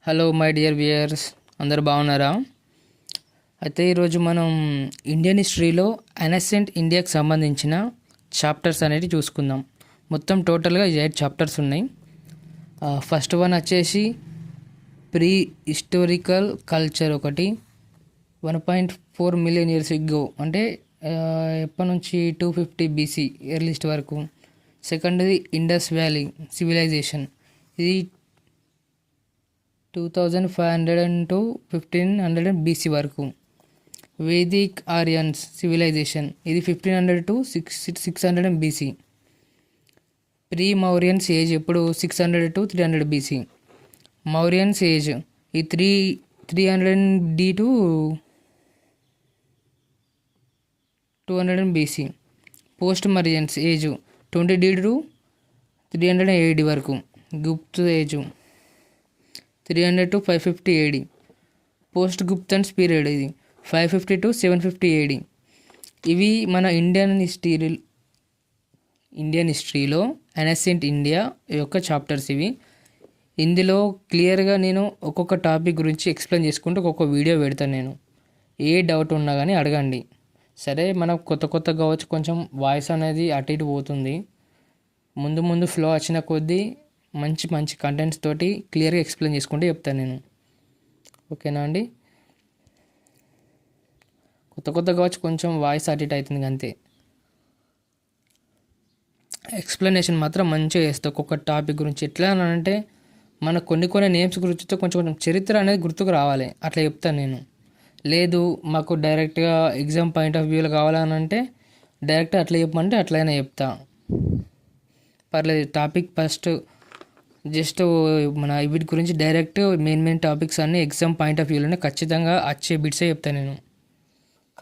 Hello my dear viewers, అందరు బాగున్నారా? అయితే ఈరోజు మనం ఇండియన్ హిస్టరీలో అనసెంట్ ఇండియాకి సంబంధించిన చాప్టర్స్ అనేవి చూసుకుందాం. మొత్తం టోటల్గా 8 చాప్టర్స్ ఉన్నాయి. ఫస్ట్ వన్ వచ్చేసి ప్రీ హిస్టోరికల్ కల్చర్, ఒకటి 1.4 మిలియన్ ఇయర్స్ ఎగో, అంటే ఎప్పటి నుంచి 250 BC ఎర్లీస్ట్ వరకు. సెకండ్ది ఇండస్ వ్యాలీ సివిలైజేషన్, ఇది 2500 to 1500 BC వరకు. వేదిక్ ఆరియన్స్ సివిలైజేషన్, ఇది 1500 to 600 BC. Pre Mauryans age ఎప్పుడు 600 to 300 BC. మౌరియన్స్ ఏజ్ ఈ 300 D to 200 BC. Post Mauryans age 20 D to 300 AD వరకు. Gupta age 300 to 550 AD. Post Guptans period ఇది 550 to 750 AD. ఇవి మన ఇండియన్ హిస్టరీలో అనసెంట్ ఇండియా యొక్క చాప్టర్స్ ఇవి. ఇందులో క్లియర్గా నేను ఒక్కొక్క టాపిక్ గురించి ఎక్స్ప్లెయిన్ చేసుకుంటూ ఒక్కొక్క వీడియో పెడతాను. నేను ఏ డౌట్ ఉన్నా కానీ అడగండి. సరే, మనకు కొత్త కావచ్చు, కొంచెం వాయిస్ అనేది అటు ఇటు పోతుంది. ముందు ఫ్లో వచ్చిన కొద్దీ మంచి కంటెంట్స్ తోటి క్లియర్గా ఎక్స్ప్లెయిన్ చేసుకుంటూ చెప్తాను నేను. ఓకేనా అండి? కొత్త కావచ్చు, కొంచెం వాయిస్ అటు ఇటు అవుతుంది అంతే. ఎక్స్ప్లెనేషన్ మాత్రం మంచిగా చేస్తా ఒక్కొక్క టాపిక్ గురించి. ఎట్లా అంటే మనకు కొన్ని నేమ్స్ గురించి కొంచెం చరిత్ర అనేది గుర్తుకు రావాలి, అట్లా చెప్తాను నేను. లేదు మాకు డైరెక్ట్గా ఎగ్జామ్ పాయింట్ ఆఫ్ వ్యూలో కావాలని అంటే డైరెక్ట్ అట్లా చెప్పమంటే అట్లయినా చెప్తా, పర్లేదు. టాపిక్ ఫస్ట్ జస్ట్ మన వీటి గురించి డైరెక్ట్ మెయిన్ టాపిక్స్ అన్నీ ఎగ్జామ్ పాయింట్ ఆఫ్ వ్యూలోనే ఖచ్చితంగా వచ్చే బిట్సే చెప్తాను నేను.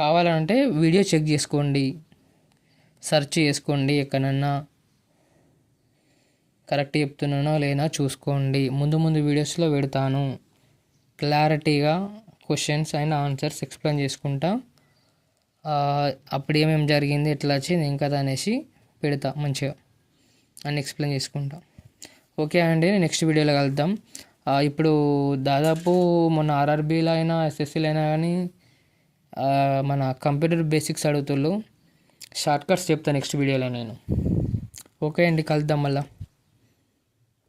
కావాలంటే వీడియో చెక్ చేసుకోండి, సెర్చ్ చేసుకోండి, ఎక్కడన్నా కరెక్ట్ చెప్తున్నానో లేనా చూసుకోండి. ముందు వీడియోస్లో పెడతాను క్లారిటీగా క్వశ్చన్స్ అండ్ ఆన్సర్స్ ఎక్స్ప్లెయిన్ చేసుకుంటా. అప్పుడు ఏమేమి జరిగింది, ఎట్లా వచ్చింది ఇంకా అనేసి పెడతా మంచిగా అని ఎక్స్ప్లెయిన్ చేసుకుంటా. ఓకే అండి, నెక్స్ట్ వీడియోలో కలుద్దాం. ఇప్పుడు దాదాపు మొన్న ఆర్ఆర్బీలో అయినా ఎస్ఎస్సీలో అయినా కానీ మన కంప్యూటర్ బేసిక్స్ అడుగుతుళ్ళు. షార్ట్ కట్స్ చెప్తాను నెక్స్ట్ వీడియోలో నేను. ఓకే అండి, కలుద్దాం మళ్ళీ.